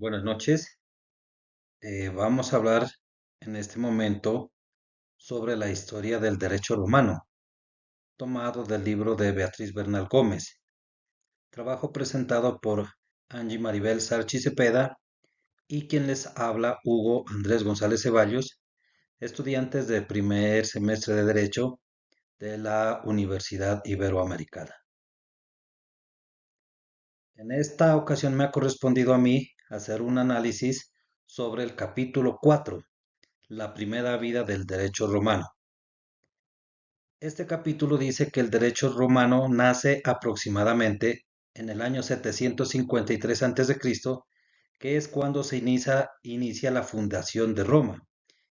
Buenas noches. Vamos a hablar en este momento sobre la historia del derecho romano, tomado del libro de Beatriz Bernal Gómez, trabajo presentado por Angie Maribel Sarchi Cepeda y quien les habla Hugo Andrés González Ceballos, estudiantes de primer semestre de Derecho de la Universidad Iberoamericana. En esta ocasión me ha correspondido a mí hacer un análisis sobre el capítulo 4, la primera vida del derecho romano. Este capítulo dice que el derecho romano nace aproximadamente en el año 753 a.C., que es cuando se inicia la fundación de Roma,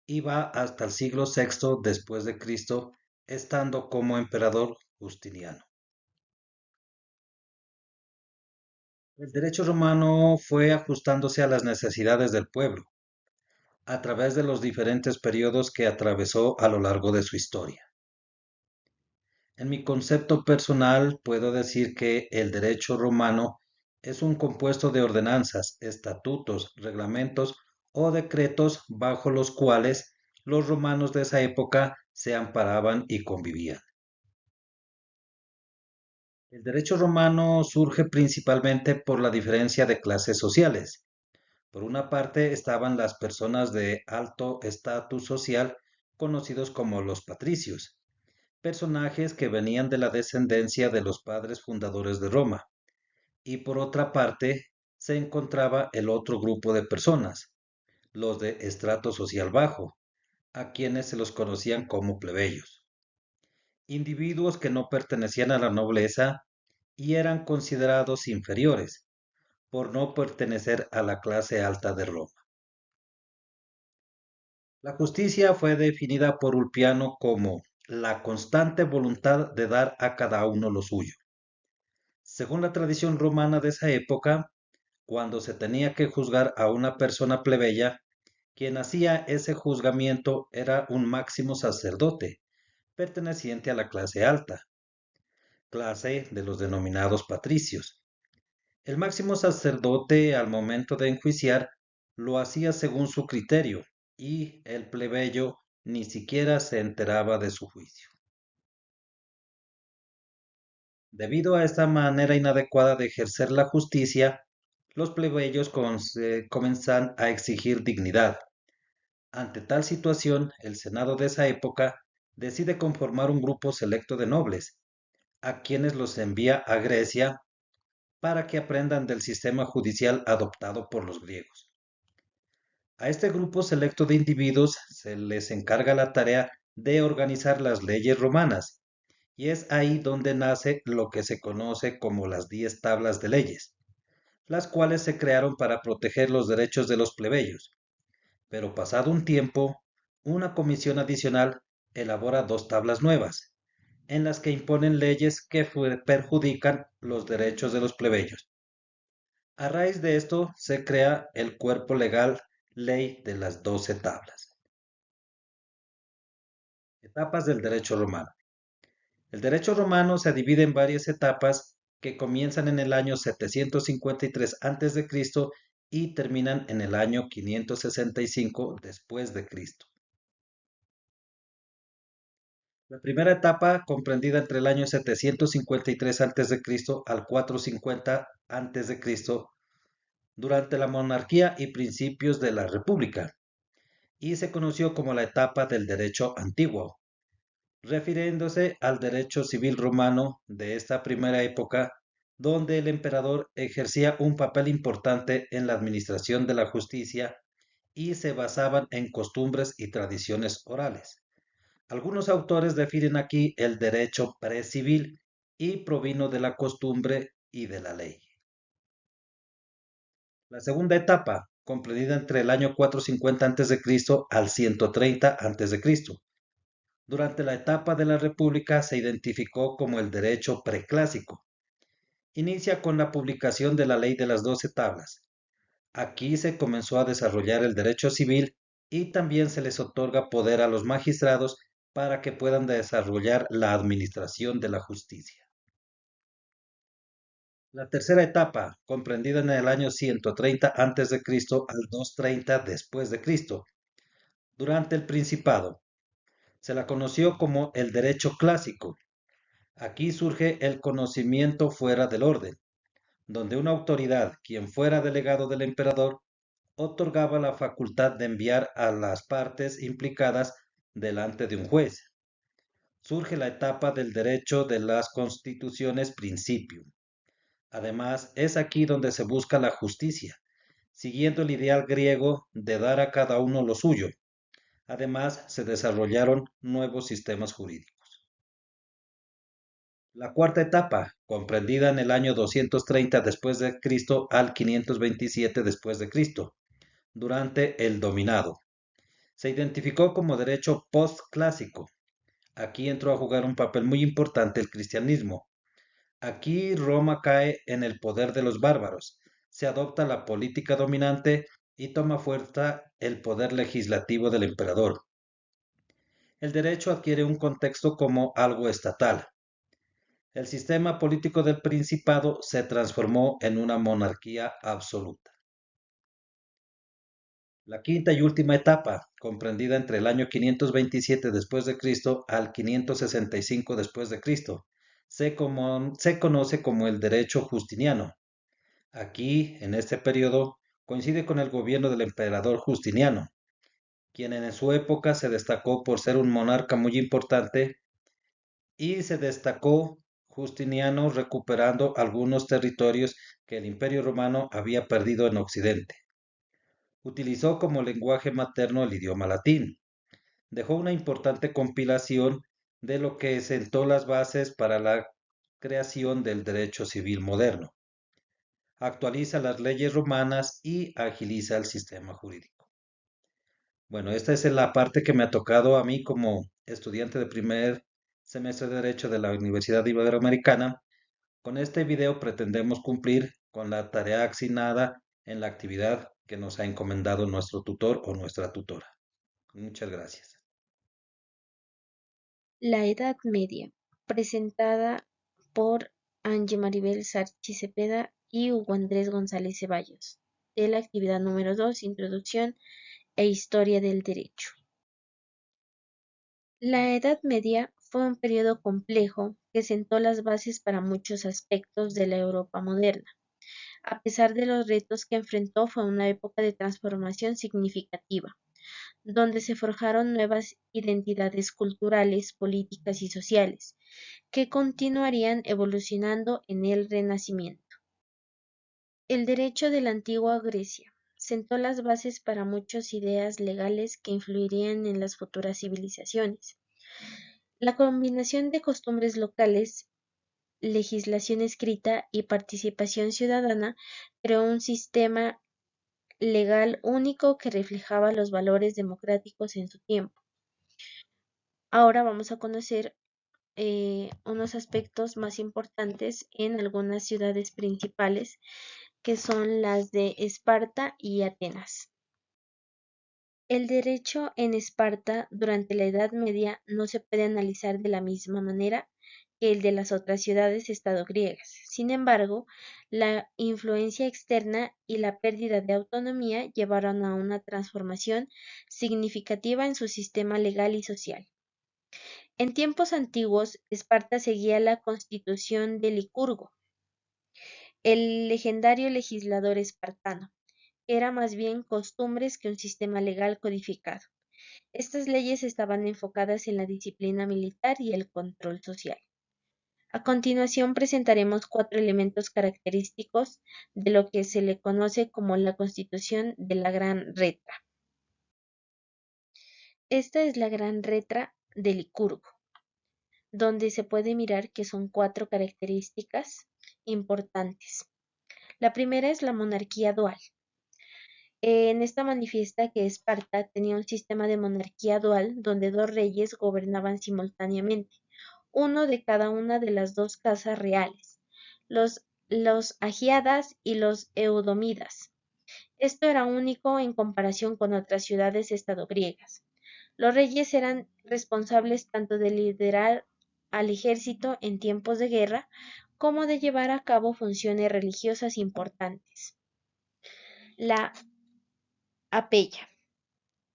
y va hasta el siglo VI después de Cristo, estando como emperador Justiniano. El derecho romano fue ajustándose a las necesidades del pueblo, a través de los diferentes periodos que atravesó a lo largo de su historia. En mi concepto personal, puedo decir que el derecho romano es un compuesto de ordenanzas, estatutos, reglamentos o decretos bajo los cuales los romanos de esa época se amparaban y convivían. El derecho romano surge principalmente por la diferencia de clases sociales. Por una parte estaban las personas de alto estatus social, conocidos como los patricios, personajes que venían de la descendencia de los padres fundadores de Roma. Y por otra parte, se encontraba el otro grupo de personas, los de estrato social bajo, a quienes se los conocían como plebeyos, individuos que no pertenecían a la nobleza y eran considerados inferiores por no pertenecer a la clase alta de Roma. La justicia fue definida por Ulpiano como la constante voluntad de dar a cada uno lo suyo. Según la tradición romana de esa época, cuando se tenía que juzgar a una persona plebeya, quien hacía ese juzgamiento era un máximo sacerdote, perteneciente a la clase alta, clase de los denominados patricios. El máximo sacerdote, al momento de enjuiciar, lo hacía según su criterio, y el plebeyo ni siquiera se enteraba de su juicio. Debido a esta manera inadecuada de ejercer la justicia, los plebeyos comienzan a exigir dignidad. Ante tal situación, el Senado de esa época decide conformar un grupo selecto de nobles, a quienes los envía a Grecia para que aprendan del sistema judicial adoptado por los griegos. A este grupo selecto de individuos se les encarga la tarea de organizar las leyes romanas, y es ahí donde nace lo que se conoce como las 10 tablas de leyes, las cuales se crearon para proteger los derechos de los plebeyos. Pero pasado un tiempo, una comisión adicional elabora dos tablas nuevas, en las que imponen leyes que perjudican los derechos de los plebeyos. A raíz de esto se crea el cuerpo legal Ley de las 12 tablas. Etapas del derecho romano. El derecho romano se divide en varias etapas que comienzan en el año 753 a.C. y terminan en el año 565 después de Cristo. La primera etapa, comprendida entre el año 753 a.C. al 450 a.C., durante la monarquía y principios de la República, y se conoció como la etapa del derecho antiguo, refiriéndose al derecho civil romano de esta primera época, donde el emperador ejercía un papel importante en la administración de la justicia y se basaban en costumbres y tradiciones orales. Algunos autores definen aquí el derecho precivil y provino de la costumbre y de la ley. La segunda etapa, comprendida entre el año 450 a.C. al 130 a.C. Durante la etapa de la República se identificó como el derecho preclásico. Inicia con la publicación de la Ley de las 12 tablas. Aquí se comenzó a desarrollar el derecho civil y también se les otorga poder a los magistrados para que puedan desarrollar la administración de la justicia. La tercera etapa, comprendida en el año 130 a.C. al 230 después de Cristo, durante el Principado, se la conoció como el derecho clásico. Aquí surge el conocimiento fuera del orden, donde una autoridad, quien fuera delegado del emperador, otorgaba la facultad de enviar a las partes implicadas delante de un juez. Surge la etapa del derecho de las constituciones principio. Además, es aquí donde se busca la justicia, siguiendo el ideal griego de dar a cada uno lo suyo. Además, se desarrollaron nuevos sistemas jurídicos. La cuarta etapa, comprendida en el año 230 después de Cristo al 527 después de Cristo, durante el dominado, se identificó como derecho postclásico. Aquí entró a jugar un papel muy importante el cristianismo. Aquí Roma cae en el poder de los bárbaros, se adopta la política dominante y toma fuerza el poder legislativo del emperador. El derecho adquiere un contexto como algo estatal. El sistema político del Principado se transformó en una monarquía absoluta. La quinta y última etapa, comprendida entre el año 527 después de Cristo al 565 después de Cristo, se conoce como el derecho justiniano. Aquí, en este periodo, coincide con el gobierno del emperador Justiniano, quien en su época se destacó por ser un monarca muy importante y se destacó Justiniano recuperando algunos territorios que el Imperio Romano había perdido en Occidente. Utilizó como lenguaje materno el idioma latín. Dejó una importante compilación de lo que sentó las bases para la creación del derecho civil moderno. Actualiza las leyes romanas y agiliza el sistema jurídico. Bueno, esta es la parte que me ha tocado a mí como estudiante de primer semestre de Derecho de la Universidad Iberoamericana. Con este video pretendemos cumplir con la tarea asignada en la actividad que nos ha encomendado nuestro tutor o nuestra tutora. Muchas gracias. La Edad Media, presentada por Angie Maribel Sarchi Cepeda y Hugo Andrés González Ceballos, de la actividad número 2, Introducción e Historia del Derecho. La Edad Media fue un periodo complejo que sentó las bases para muchos aspectos de la Europa moderna. A pesar de los retos que enfrentó, fue una época de transformación significativa, donde se forjaron nuevas identidades culturales, políticas y sociales, que continuarían evolucionando en el Renacimiento. El derecho de la antigua Grecia sentó las bases para muchas ideas legales que influirían en las futuras civilizaciones. La combinación de costumbres locales, legislación escrita y participación ciudadana creó un sistema legal único que reflejaba los valores democráticos en su tiempo. Ahora vamos a conocer unos aspectos más importantes en algunas ciudades principales, que son las de Esparta y Atenas. El derecho en Esparta durante la Edad Media no se puede analizar de la misma manera que el de las otras ciudades-estado griegas. Sin embargo, la influencia externa y la pérdida de autonomía llevaron a una transformación significativa en su sistema legal y social. En tiempos antiguos, Esparta seguía la constitución de Licurgo, el legendario legislador espartano. Era más bien costumbres que un sistema legal codificado. Estas leyes estaban enfocadas en la disciplina militar y el control social. A continuación presentaremos 4 elementos característicos de lo que se le conoce como la Constitución de la Gran Retra. Esta es la Gran Retra de Licurgo, donde se puede mirar que son 4 características importantes. La primera es la monarquía dual. En esta manifiesta que Esparta tenía un sistema de monarquía dual donde 2 reyes gobernaban simultáneamente, uno de cada una de las 2 casas reales, los agiadas y los eudómidas. Esto era único en comparación con otras ciudades-estado griegas. Los reyes eran responsables tanto de liderar al ejército en tiempos de guerra como de llevar a cabo funciones religiosas importantes. La Apella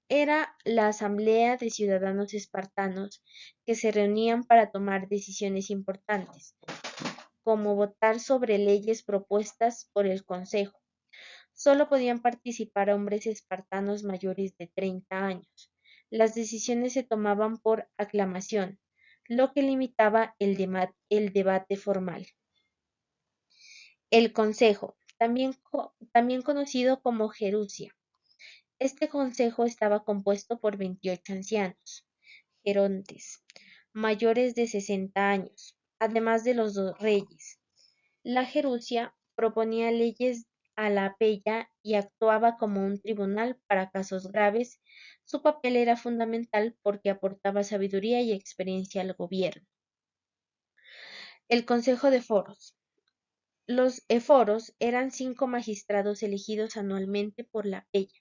era la asamblea de ciudadanos espartanos que se reunían para tomar decisiones importantes, como votar sobre leyes propuestas por el consejo. Solo podían participar hombres espartanos mayores de 30 años. Las decisiones se tomaban por aclamación, lo que limitaba el debate formal. El consejo, también conocido como Gerusia. Este consejo estaba compuesto por 28 ancianos, gerontes, mayores de 60 años, además de los dos reyes. La Gerusia proponía leyes a la Pella y actuaba como un tribunal para casos graves. Su papel era fundamental porque aportaba sabiduría y experiencia al gobierno. El Consejo de Foros. Los eforos eran 5 magistrados elegidos anualmente por la Pella.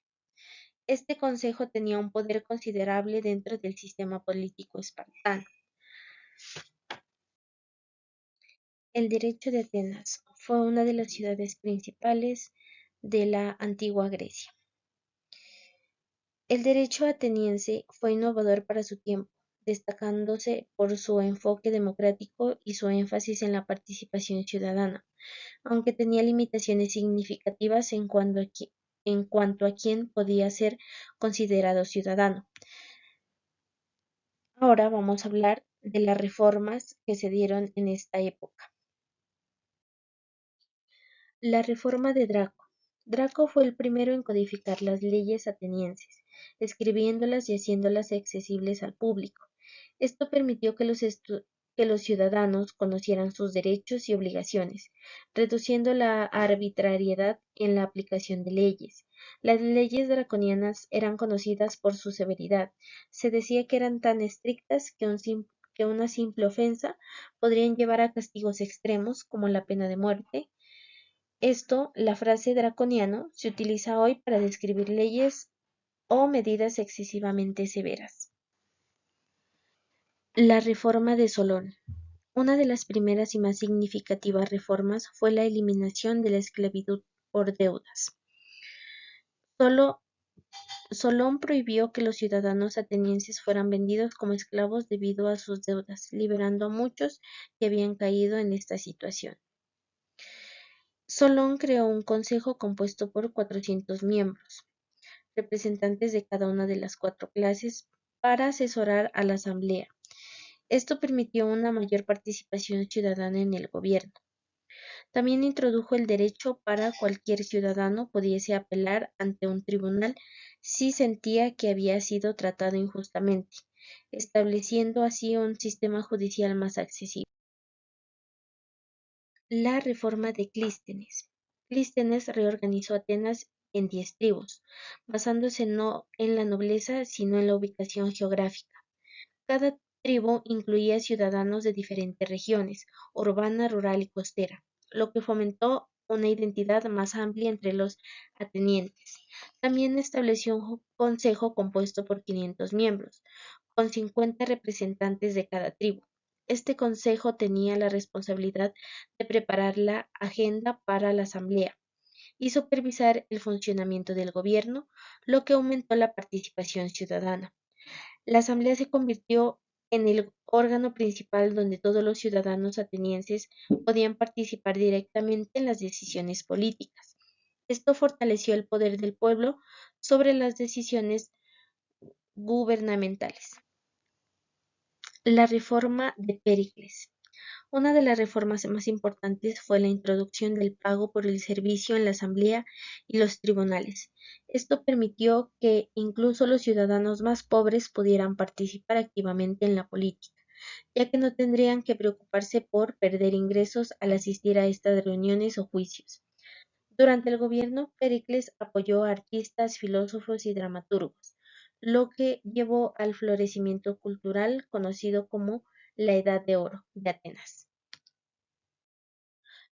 Este consejo tenía un poder considerable dentro del sistema político espartano. El derecho de Atenas fue una de las ciudades principales de la antigua Grecia. El derecho ateniense fue innovador para su tiempo, destacándose por su enfoque democrático y su énfasis en la participación ciudadana, aunque tenía limitaciones significativas en cuanto a quién podía ser considerado ciudadano. Ahora vamos a hablar de las reformas que se dieron en esta época. La reforma de Draco. Draco fue el primero en codificar las leyes atenienses, escribiéndolas y haciéndolas accesibles al público. Esto permitió que los ciudadanos conocieran sus derechos y obligaciones, reduciendo la arbitrariedad en la aplicación de leyes. Las leyes draconianas eran conocidas por su severidad. Se decía que eran tan estrictas que una simple ofensa podrían llevar a castigos extremos como la pena de muerte. La frase draconiano se utiliza hoy para describir leyes o medidas excesivamente severas. La reforma de Solón. Una de las primeras y más significativas reformas fue la eliminación de la esclavitud por deudas. Solón prohibió que los ciudadanos atenienses fueran vendidos como esclavos debido a sus deudas, liberando a muchos que habían caído en esta situación. Solón creó un consejo compuesto por 400 miembros, representantes de cada una de las 4 clases, para asesorar a la asamblea. Esto permitió una mayor participación ciudadana en el gobierno. También introdujo el derecho para cualquier ciudadano pudiese apelar ante un tribunal si sentía que había sido tratado injustamente, estableciendo así un sistema judicial más accesible. La reforma de Clístenes. Clístenes reorganizó Atenas en 10 tribus, basándose no en la nobleza, sino en la ubicación geográfica. Cada tribu incluía ciudadanos de diferentes regiones, urbana, rural y costera, lo que fomentó una identidad más amplia entre los atenienses. También estableció un consejo compuesto por 500 miembros, con 50 representantes de cada tribu. Este consejo tenía la responsabilidad de preparar la agenda para la asamblea y supervisar el funcionamiento del gobierno, lo que aumentó la participación ciudadana. La asamblea se convirtió en el órgano principal donde todos los ciudadanos atenienses podían participar directamente en las decisiones políticas. Esto fortaleció el poder del pueblo sobre las decisiones gubernamentales. La reforma de Péricles. Una de las reformas más importantes fue la introducción del pago por el servicio en la asamblea y los tribunales. Esto permitió que incluso los ciudadanos más pobres pudieran participar activamente en la política, ya que no tendrían que preocuparse por perder ingresos al asistir a estas reuniones o juicios. Durante el gobierno, Pericles apoyó a artistas, filósofos y dramaturgos, lo que llevó al florecimiento cultural conocido como la Edad de Oro de Atenas.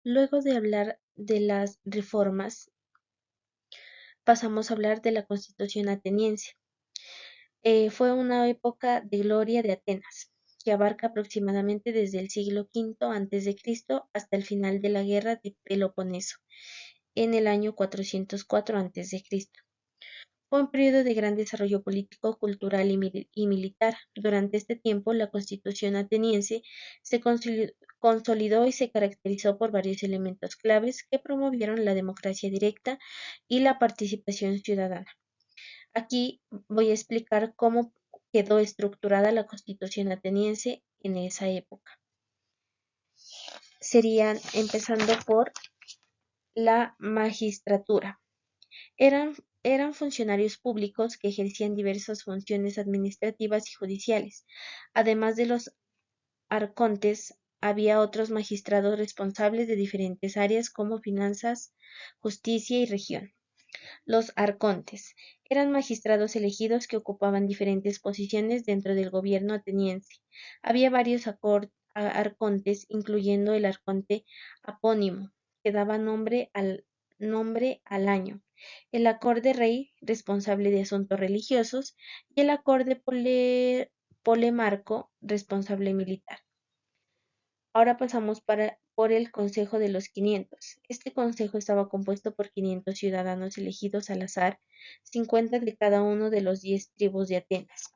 Luego de hablar de las reformas, pasamos a hablar de la Constitución ateniense. Fue una época de gloria de Atenas. que abarca aproximadamente desde el siglo V a.C. hasta el final de la Guerra de Peloponeso, en el año 404 a.C. Fue un periodo de gran desarrollo político, cultural y militar. Durante este tiempo, la Constitución ateniense se consolidó y se caracterizó por varios elementos claves que promovieron la democracia directa y la participación ciudadana. Aquí voy a explicar cómo quedó estructurada la Constitución ateniense en esa época. Serían empezando por la magistratura. Eran funcionarios públicos que ejercían diversas funciones administrativas y judiciales. Además de los arcontes, había otros magistrados responsables de diferentes áreas como finanzas, justicia y región. Los arcontes eran magistrados elegidos que ocupaban diferentes posiciones dentro del gobierno ateniense. Había varios arcontes, incluyendo el arconte apónimo, que daba nombre al año, el acorde rey, responsable de asuntos religiosos, y el acorde polemarco, responsable militar. Ahora pasamos por el Consejo de los 500. Este consejo estaba compuesto por 500 ciudadanos elegidos al azar, 50 de cada uno de los 10 tribus de Atenas.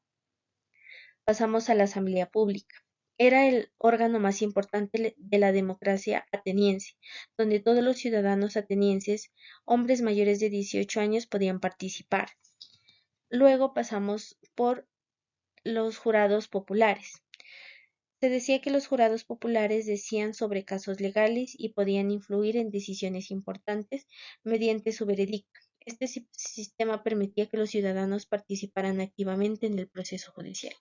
Pasamos a la Asamblea Pública. Era el órgano más importante de la democracia ateniense, donde todos los ciudadanos atenienses, hombres mayores de 18 años, podían participar. Luego pasamos por los jurados populares. Se decía que los jurados populares decían sobre casos legales y podían influir en decisiones importantes mediante su veredicto. Este sistema permitía que los ciudadanos participaran activamente en el proceso judicial.